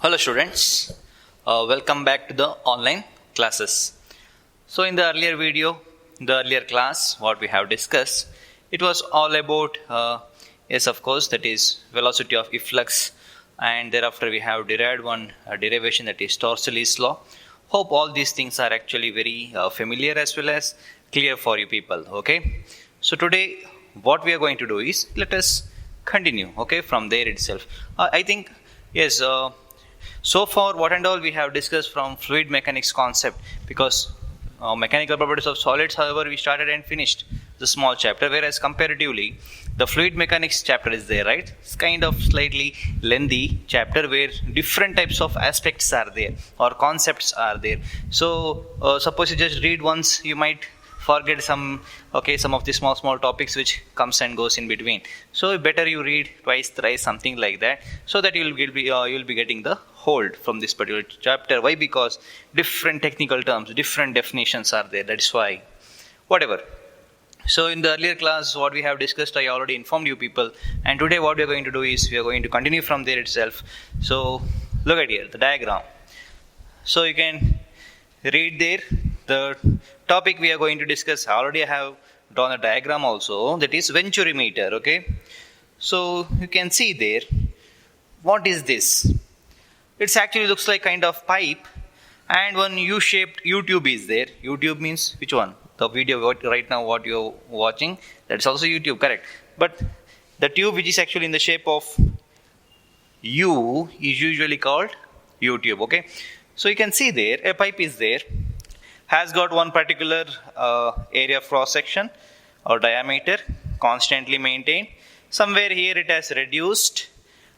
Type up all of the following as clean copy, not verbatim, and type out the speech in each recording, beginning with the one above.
Hello students, welcome back to the online classes. So in the earlier video, the earlier class, what we have discussed, it was all about, yes of course, that is velocity of efflux, and thereafter we have derived one derivation, that is Torricelli's law. Hope all these things are actually very familiar as well as clear for you people, okay. So today what we are going to do is, let us continue, okay, from there itself. I think, yes, so far what and all we have discussed from fluid mechanics concept, because mechanical properties of solids, however, we started and finished the small chapter, whereas comparatively the fluid mechanics chapter is there, right? It's kind of slightly lengthy chapter where different types of aspects are there or concepts are there. So suppose you just read once, you might forget some of the small topics which comes and goes in between. So better you read twice, thrice, something like that, so that you'll be getting the hold from this particular chapter. Why? Because different technical terms, different definitions are there. That's why. Whatever. So in the earlier class, what we have discussed, I already informed you people, and today what we are going to do is we are going to continue from there itself. So look at here the diagram. So you can read there the topic we are going to discuss. Already I have drawn a diagram also, that is venturimeter, okay. So you can see there, what is this? It actually looks like kind of pipe, and one U-shaped U-tube is there. U-tube means which one? The video right now what you're watching, that's also YouTube, correct. But the tube which is actually in the shape of U is usually called U-tube, okay. So you can see there a pipe is there, has got one particular area of cross section or diameter constantly maintained. Somewhere here it has reduced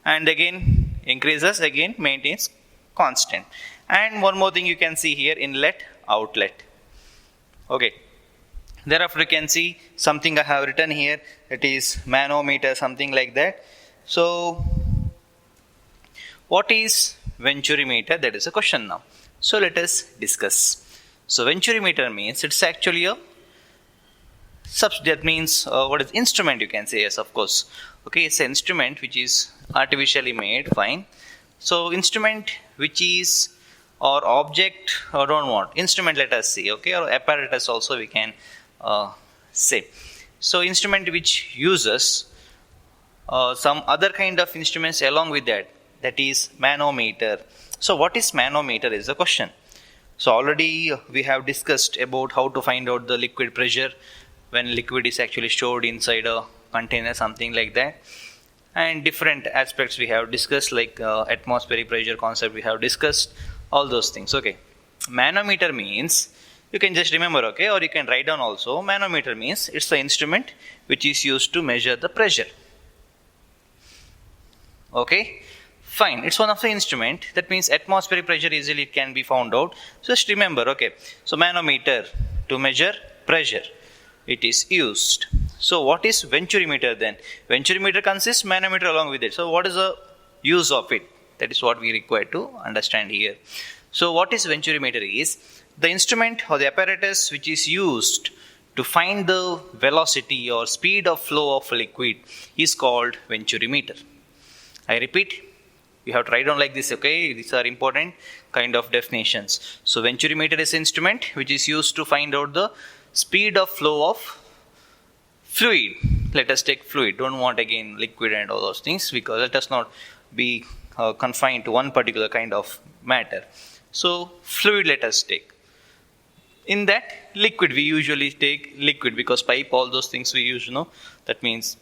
and again increases, again maintains constant. And one more thing you can see here, inlet, outlet, okay. Thereafter you can see something I have written here, it is manometer, something like that. So what is venturimeter? That is a question now. So let us discuss. So venturimeter means it's actually a that means what is instrument, you can say. Yes, of course, okay, it's an instrument which is artificially made, fine. So instrument which is, or object, or don't want instrument, let us see, okay, or apparatus also we can say. So instrument which uses some other kind of instruments along with that, that is manometer. So what is manometer is the question. So already we have discussed about how to find out the liquid pressure when liquid is actually stored inside a container, something like that. And different aspects we have discussed, like atmospheric pressure concept we have discussed, all those things, okay. Manometer means, you can just remember, okay, or you can write down also. Manometer means it's the instrument which is used to measure the pressure, okay. Fine, it's one of the instrument. That means atmospheric pressure easily it can be found out. So just remember, okay. So manometer to measure pressure, it is used. So what is venturimeter then? Venturimeter consists manometer along with it. So what is the use of it? That is what we require to understand here. So what is venturimeter is the instrument or the apparatus which is used to find the velocity or speed of flow of liquid is called venturimeter. I repeat, you have to write down like this, okay. These are important kind of definitions. So venturimeter is an instrument which is used to find out the speed of flow of fluid. Let us take fluid, don't want again liquid and all those things, because let us not be confined to one particular kind of matter. So fluid let us take. In that, liquid, we usually take liquid because pipe, all those things we use, that means,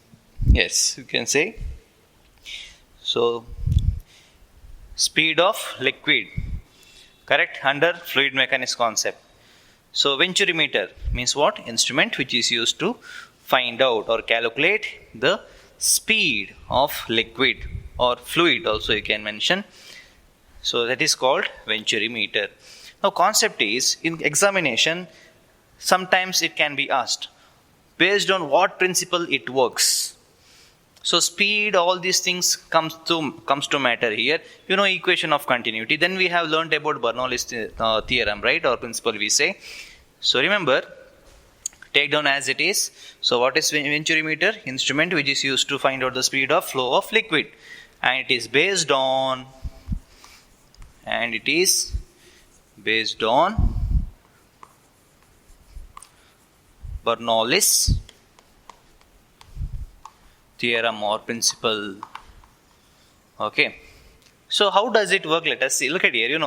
yes, you can say. So speed of liquid, correct, under fluid mechanics concept. So venturimeter means what? Instrument which is used to find out or calculate the speed of liquid or fluid also you can mention. So that is called venturimeter. Now concept is, in examination sometimes it can be asked based on what principle it works. So speed, all these things comes to matter here. Equation of continuity. Then we have learned about Bernoulli's theorem, right, or principle we say. So remember, take down as it is. So what is venturimeter? Instrument which is used to find out the speed of flow of liquid, and it is based on and it is based on Bernoulli's theorem or principle. Okay, so how does it work? Let us see. Look at here.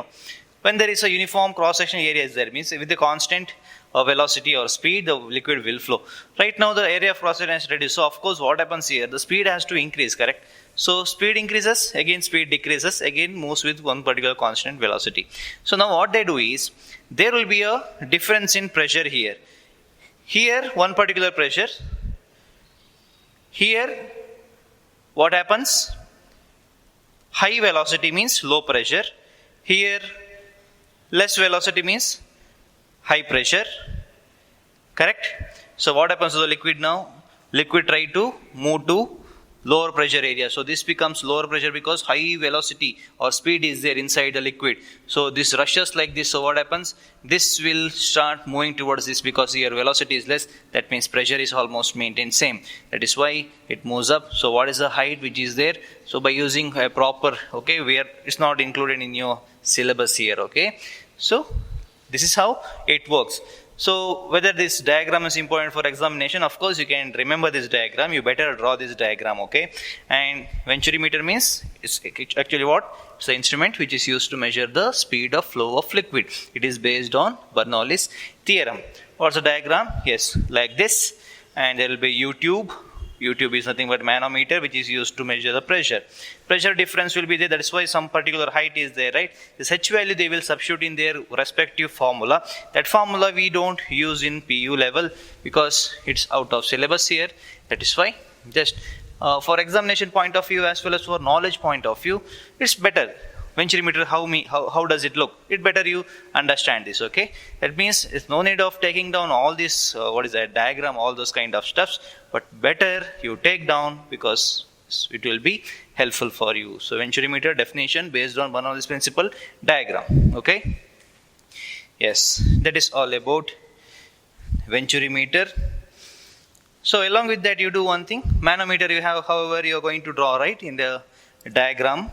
When there is a uniform cross-sectional area is there, means with the constant velocity or speed, the liquid will flow. Right now the area of cross-section is reduced. So of course what happens here? The speed has to increase, correct? So speed increases, again speed decreases, again moves with one particular constant velocity. So now what they do is, there will be a difference in pressure here. Here one particular pressure. Here what happens? High velocity means low pressure. Here less velocity means high pressure, correct? So what happens to the liquid now? Liquid try to move to lower pressure area. So this becomes lower pressure because high velocity or speed is there inside the liquid. So this rushes like this. So what happens? This will start moving towards this because here velocity is less. That means pressure is almost maintained same. That is why it moves up. So what is the height which is there? So by using a proper, okay, where it's not included in your syllabus here, okay. So this is how it works. So whether this diagram is important for examination, of course you can remember this diagram. You better draw this diagram, okay. And venturimeter means it's actually what? It's an instrument which is used to measure the speed of flow of liquid. It is based on Bernoulli's theorem. What's the diagram? Yes, like this. And there will be U-tube. U-tube is nothing but manometer which is used to measure the pressure. Pressure difference will be there. That is why some particular height is there, right? This H value they will substitute in their respective formula. That formula we don't use in PU level because it's out of syllabus here. That is why just for examination point of view as well as for knowledge point of view, it's better. Venturimeter, how does it look? It better you understand this, okay? That means it's no need of taking down all this, diagram, all those kind of stuffs, but better you take down because it will be helpful for you. So venturimeter definition based on Bernoulli's principle diagram, okay? Yes, that is all about venturimeter. So along with that you do one thing, manometer you have, however you are going to draw, right, in the diagram.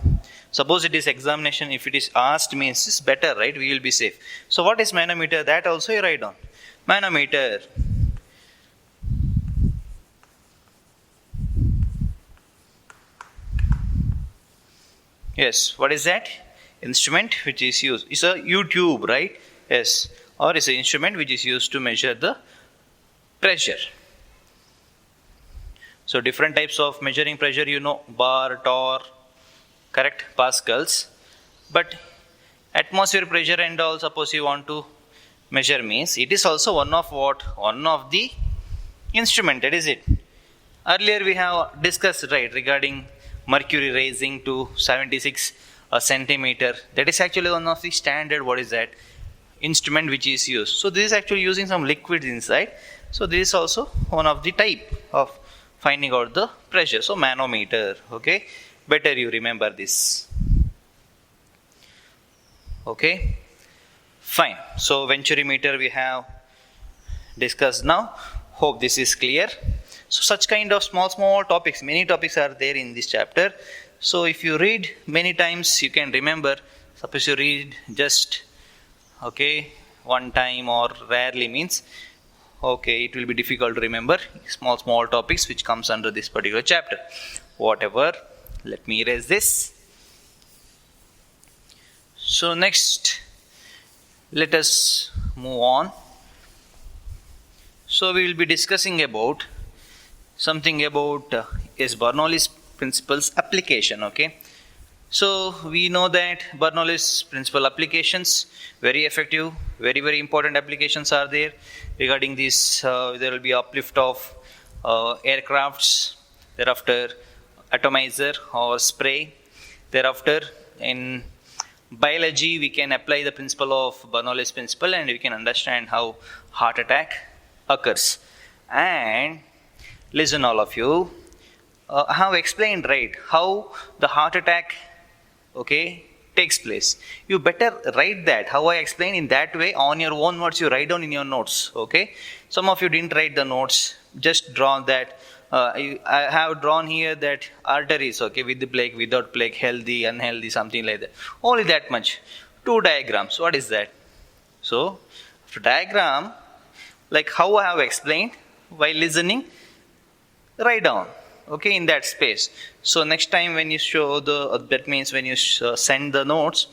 Suppose it is examination, if it is asked means it's better, right? We will be safe. So what is manometer? That also you write down. Manometer. Yes, what is that? Instrument which is used. It's a U-tube, right? Yes. Or it's an instrument which is used to measure the pressure. So different types of measuring pressure, bar, torr, correct, pascals. But atmosphere pressure and all, suppose you want to measure means, it is also one of what? One of the instrument, that is it. Earlier we have discussed, right, regarding mercury raising to 76 centimeter. That is actually one of the standard, what is that? Instrument which is used. So this is actually using some liquids inside. So this is also one of the type of finding out the pressure. So manometer, okay. Better you remember this. Okay, fine. So venturimeter we have discussed now. Hope this is clear. So such kind of small topics, many topics are there in this chapter. So if you read many times, you can remember. Suppose you read just, okay, one time or rarely means, okay, it will be difficult to remember small topics which comes under this particular chapter. Whatever. Let me erase this. So next, let us move on. So we will be discussing about something about Bernoulli's principles application, okay. So we know that Bernoulli's principle applications, very effective, very important applications are there. Regarding this, there will be uplift of aircrafts, thereafter atomizer or spray. Thereafter, in biology, we can apply the principle of Bernoulli's principle and we can understand how heart attack occurs. And listen all of you, I have explained, right, how the heart attack, okay, takes place. You better write that, how I explain in that way on your own words, you write down in your notes, okay. Some of you didn't write the notes, just draw that. I have drawn here that arteries, okay, with the plague, without plague, healthy, unhealthy, something like that. Only that much. two diagrams. What is that? So diagram, like how I have explained while listening, write down, okay, in that space. So next time when you show that means when you send the notes,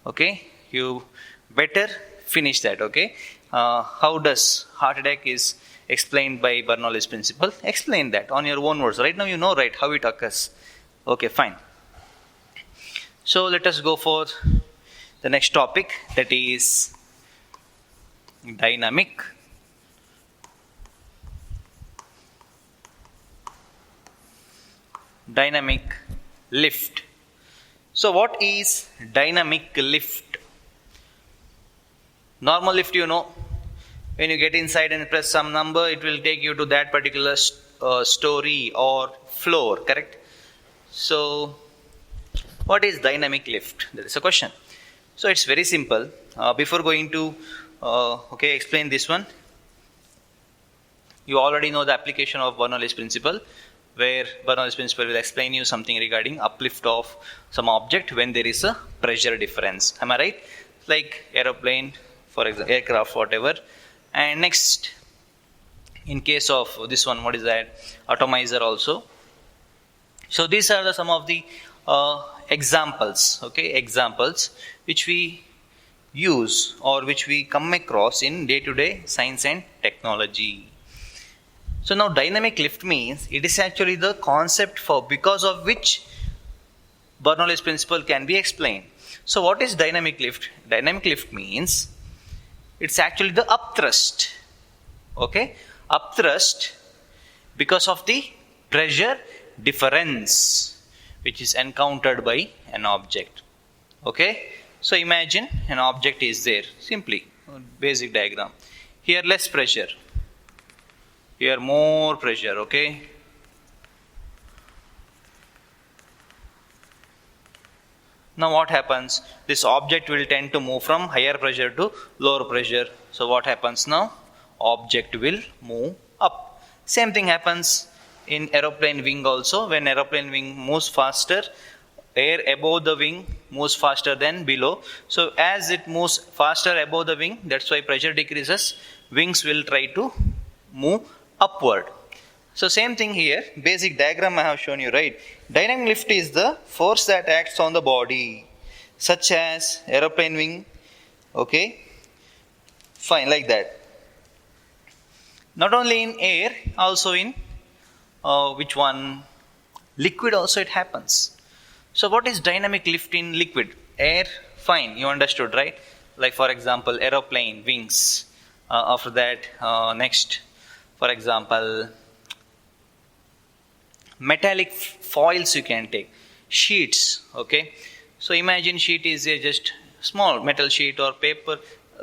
okay, you better finish that, okay. How does heart attack is explained by Bernoulli's principle? Explain that on your own words. Right now you know, right, how it occurs. Okay, fine. So let us go for the next topic, that is dynamic lift. So what is dynamic lift? Normal lift, you know, when you get inside and press some number, it will take you to that particular story or floor, correct? So what is dynamic lift? That is a question. So it's very simple. Before going to explain this one, you already know the application of Bernoulli's principle, where Bernoulli's principle will explain you something regarding uplift of some object when there is a pressure difference. Am I right? Like aeroplane, for example, aircraft, whatever. And next, in case of this one, what is that? Atomizer also. So these are some of the examples, okay, examples which we use or which we come across in day-to-day science and technology. So now dynamic lift means it is actually the concept for because of which Bernoulli's principle can be explained. So what is dynamic lift? Dynamic lift means it's actually the upthrust, okay, upthrust because of the pressure difference which is encountered by an object, okay. So imagine an object is there, simply basic diagram. Here less pressure, here more pressure, okay. Now what happens? This object will tend to move from higher pressure to lower pressure. So what happens now? Object will move up. Same thing happens in aeroplane wing also. When aeroplane wing moves faster, air above the wing moves faster than below. So as it moves faster above the wing, that's why pressure decreases. Wings will try to move upward. So same thing here, basic diagram I have shown you, right? Dynamic lift is the force that acts on the body, such as aeroplane wing, okay? Fine, like that. Not only in air, also in which one? Liquid also it happens. So what is dynamic lift in liquid? Air, fine, you understood, right? Like for example, aeroplane wings. After that, next, for example, metallic foils you can take, sheets, okay. So imagine sheet is a just small metal sheet or paper,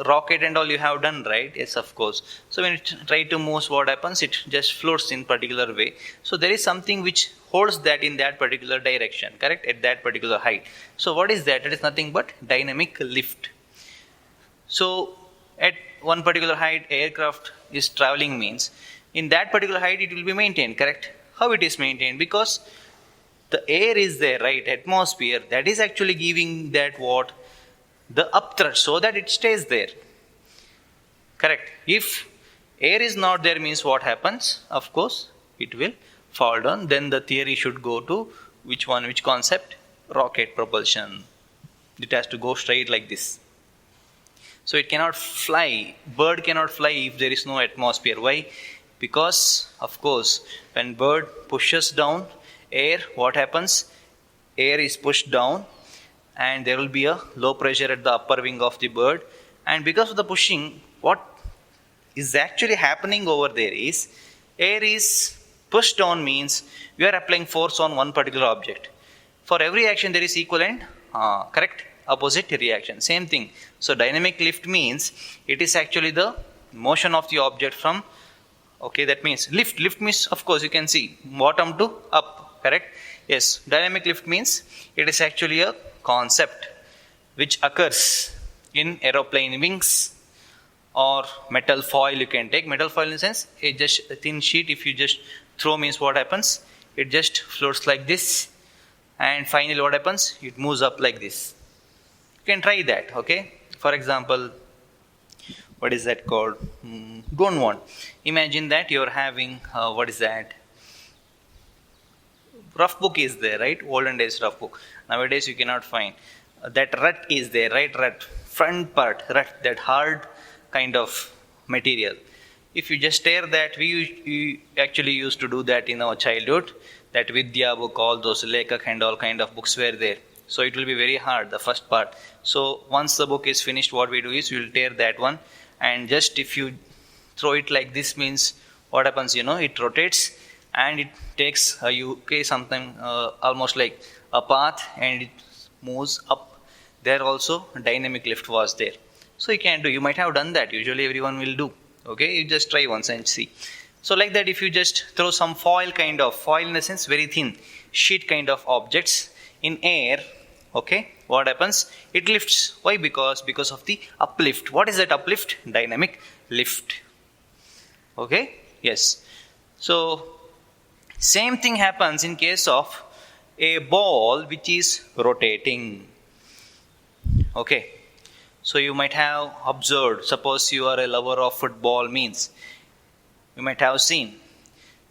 rocket and all you have done, right? Yes, of course. So when you try to move, what happens? It just floats in particular way. So there is something which holds that in that particular direction, correct, at that particular height. So what is that? It is nothing but dynamic lift. So at one particular height aircraft is traveling means in that particular height it will be maintained, correct? How it is maintained? Because the air is there, right? Atmosphere, that is actually giving that what? The upthrust, so that it stays there. Correct. If air is not there means what happens? Of course, it will fall down. Then the theory should go to which one, which concept? Rocket propulsion. It has to go straight like this. So it cannot fly. Bird cannot fly if there is no atmosphere. Why? Because, of course, when bird pushes down air, what happens? Air is pushed down and there will be a low pressure at the upper wing of the bird. And because of the pushing, what is actually happening over there is, air is pushed down means we are applying force on one particular object. For every action there is equivalent, correct, opposite reaction. Same thing. So dynamic lift means it is actually the motion of the object from, okay, that means lift. Lift means, of course, you can see bottom to up, correct? Yes, dynamic lift means it is actually a concept which occurs in aeroplane wings or metal foil you can take. Metal foil in the sense, a just a thin sheet, if you just throw means what happens? It just floats like this and finally what happens? It moves up like this. You can try that. Okay, for example, what is that called? Don't want. Imagine that you're having what is that? Rough book is there, right? Olden days rough book. Nowadays you cannot find. That rut is there, right? Rut, front part, rut, that hard kind of material. If you just tear that, we actually used to do that in our childhood. That Vidya book, all those Lekak and all kind of books were there. So it will be very hard, the first part. So once the book is finished, what we do is we will tear that one, and just if you throw it like this, means what happens, it rotates and it takes a UK something almost like a path, and it moves up. There also dynamic lift was there. So you might have done that. Usually everyone will do. Okay, you just try once and see. So like that, if you just throw some foil in the sense very thin sheet kind of objects in air, okay, what happens? It lifts. Why? Because of the uplift. What is that uplift? Dynamic lift. Okay, yes. So same thing happens in case of a ball which is rotating. Okay, so you might have observed, suppose you are a lover of football, means you might have seen,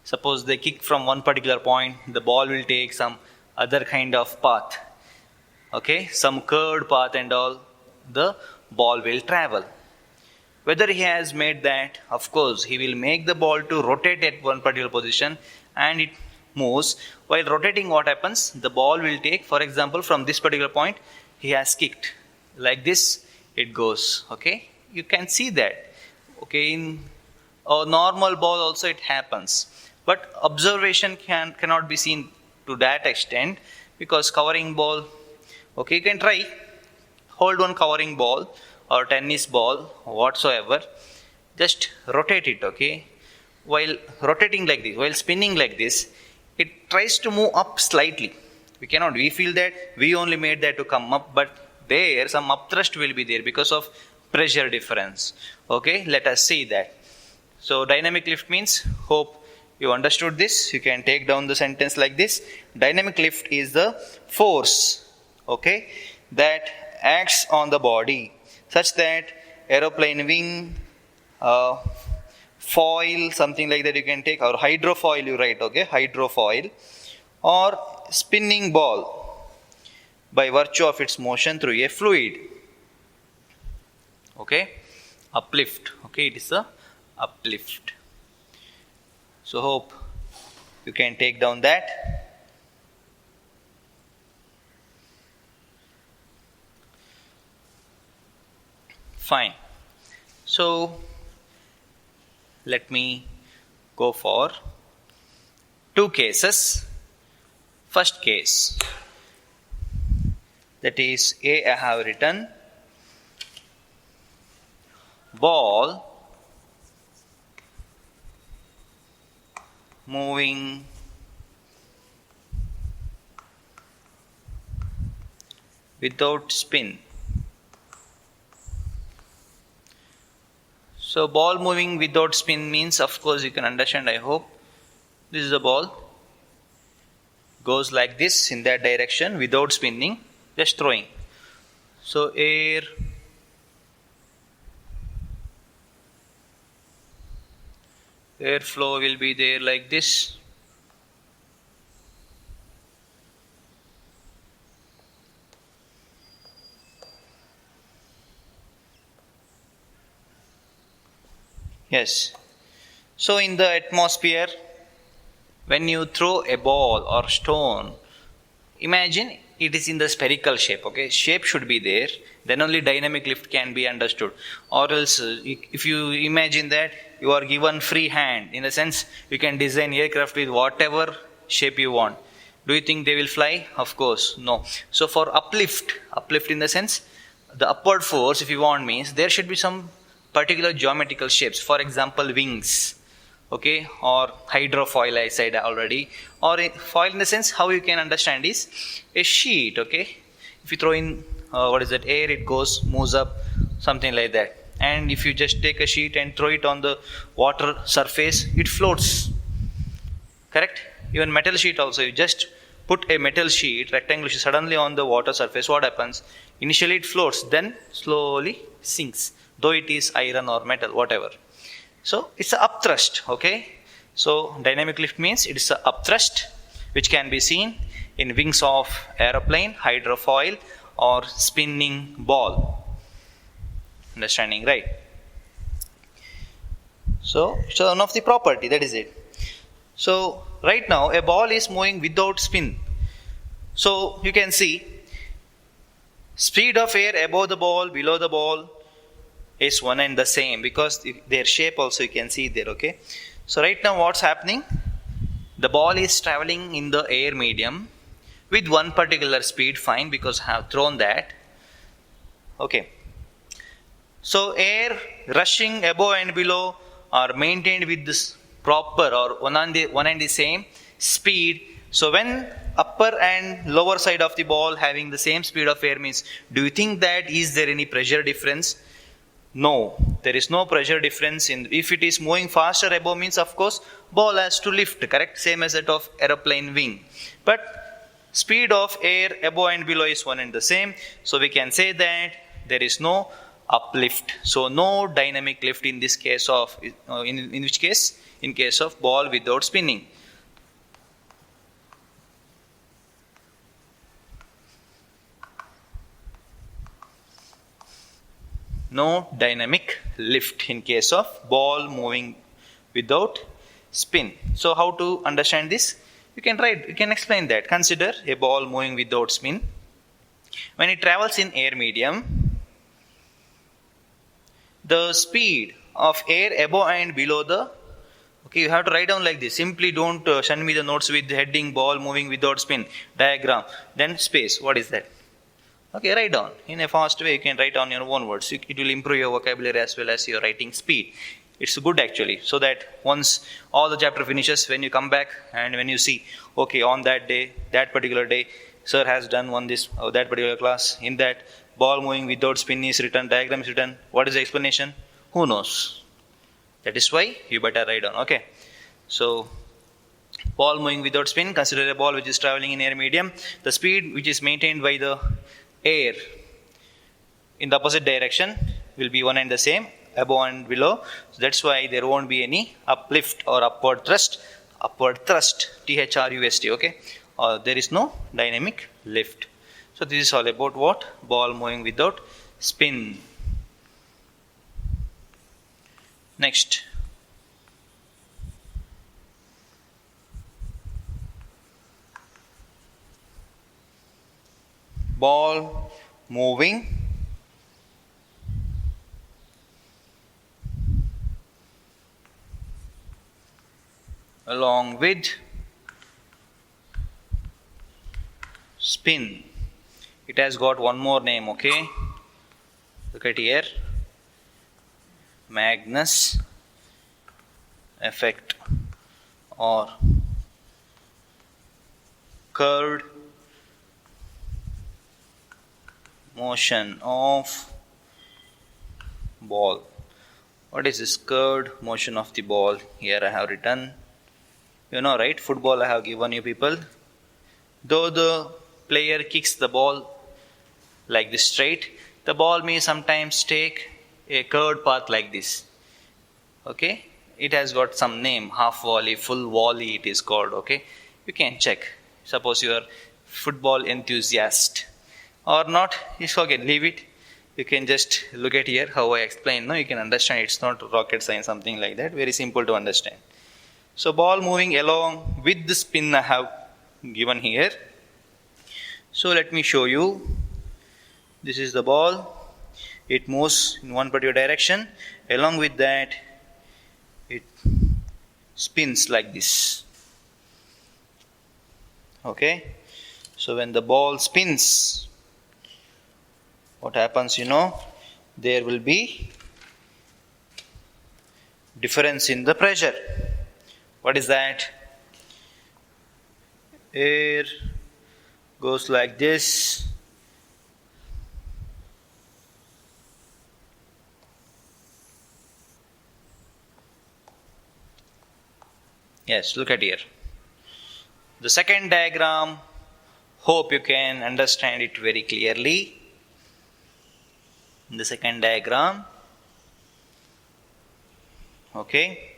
suppose they kick from one particular point, the ball will take some other kind of path, okay, some curved path and all, the ball will travel. Whether he has made that, of course, he will make the ball to rotate at one particular position and it moves. While rotating, what happens? The ball will take, for example, from this particular point, he has kicked. Like this, it goes. Okay, you can see that. Okay, in a normal ball also it happens. But observation cannot be seen to that extent, because covering ball, okay, you can try. Hold one covering ball or tennis ball, whatsoever. Just rotate it, okay. While rotating like this, while spinning like this, it tries to move up slightly. We feel that we only made that to come up, but there some upthrust will be there because of pressure difference. Okay, let us see that. So dynamic lift means, hope you understood this. You can take down the sentence like this. Dynamic lift is the force, okay, that acts on the body such that aeroplane wing, foil, something like that you can take, or hydrofoil you write, okay, hydrofoil, or spinning ball, by virtue of its motion through a fluid. Okay, uplift. Okay, it is a uplift. So hope you can take down that. Fine. So let me go for two cases. First case, that is A, I have written ball moving without spin. So ball moving without spin means, of course you can understand, I hope. This is the ball, goes like this in that direction without spinning, just throwing. So airflow will be there like this. Yes. So in the atmosphere, when you throw a ball or stone, imagine it is in the spherical shape. Okay, shape should be there, then only dynamic lift can be understood. Or else, if you imagine that you are given free hand, in a sense you can design aircraft with whatever shape you want, do you think they will fly? Of course no. So for uplift in the sense, the upward force, if you want, means there should be some particular geometrical shapes. For example, wings, okay, or hydrofoil, I said already. Or foil in the sense, how you can understand is a sheet, okay. If you throw in air, it moves up, something like that. And if you just take a sheet and throw it on the water surface, it floats. Correct? Even metal sheet also, you just put a metal sheet, rectangular sheet, suddenly on the water surface, what happens? Initially it floats, then slowly sinks, though it is iron or metal, whatever. So it's an upthrust, okay? So dynamic lift means it is an upthrust which can be seen in wings of aeroplane, hydrofoil, or spinning ball. Understanding, right? So one of the property, that is it. So right now a ball is moving without spin. So you can see speed of air above the ball, below the ball is one and the same, because their shape also you can see there, okay? So right now what's happening? The ball is traveling in the air medium with one particular speed, fine, because I have thrown that. Okay. So air rushing above and below are maintained with this proper or one and the same speed. So when upper and lower side of the ball having the same speed of air means, do you think that is there any pressure difference? No, there is no pressure difference. If it is moving faster above means, of course, ball has to lift, correct? Same as that of aeroplane wing. But speed of air above and below is one and the same. So we can say that there is no uplift. So no dynamic lift in this case of, in which case? In case of ball without spinning. No dynamic lift in case of ball moving without spin. So how to understand this? You can explain that. Consider a ball moving without spin. When it travels in air medium, the speed of air above and below the, okay, you have to write down like this. Simply don't send me the notes with the heading ball moving without spin, diagram, then space. What is that? Okay, write down. In a fast way, you can write down your own words. It will improve your vocabulary as well as your writing speed. It's good actually, so that once all the chapter finishes, when you come back and when you see, okay, on that day, that particular day, sir has done that particular class. In that, ball moving without spin is written, diagram is written. What is the explanation? Who knows? That is why you better write down. Okay. So ball moving without spin, consider a ball which is traveling in air medium. The speed which is maintained by the air in the opposite direction will be one and the same, above and below. So that's why there won't be any uplift or upward thrust, THRUST, okay? There is no dynamic lift. So this is all about what? Ball moving without spin. Next. Ball moving along with spin. It has got one more name, okay? Look at here. Magnus effect or curved motion of ball. What is this curved motion of the ball? Here I have written, you know, right? Football I have given you people. Though the player kicks the ball like this straight, the ball may sometimes take a curved path like this. Okay? It has got some name, half volley, full volley it is called, okay? You can check. Suppose you are football enthusiast or not, it's okay, leave it. You can just look at here how I explain. No, you can understand, it's not rocket science, something like that. Very simple to understand. So ball moving along with the spin I have given here. So let me show you. This is the ball. It moves in one particular direction. Along with that, it spins like this. Okay. So when the ball spins, what happens, you know, there will be difference in the pressure. What is that? Air goes like this. Yes, look at here. The second diagram Hope you can understand it very clearly. In the second diagram, okay,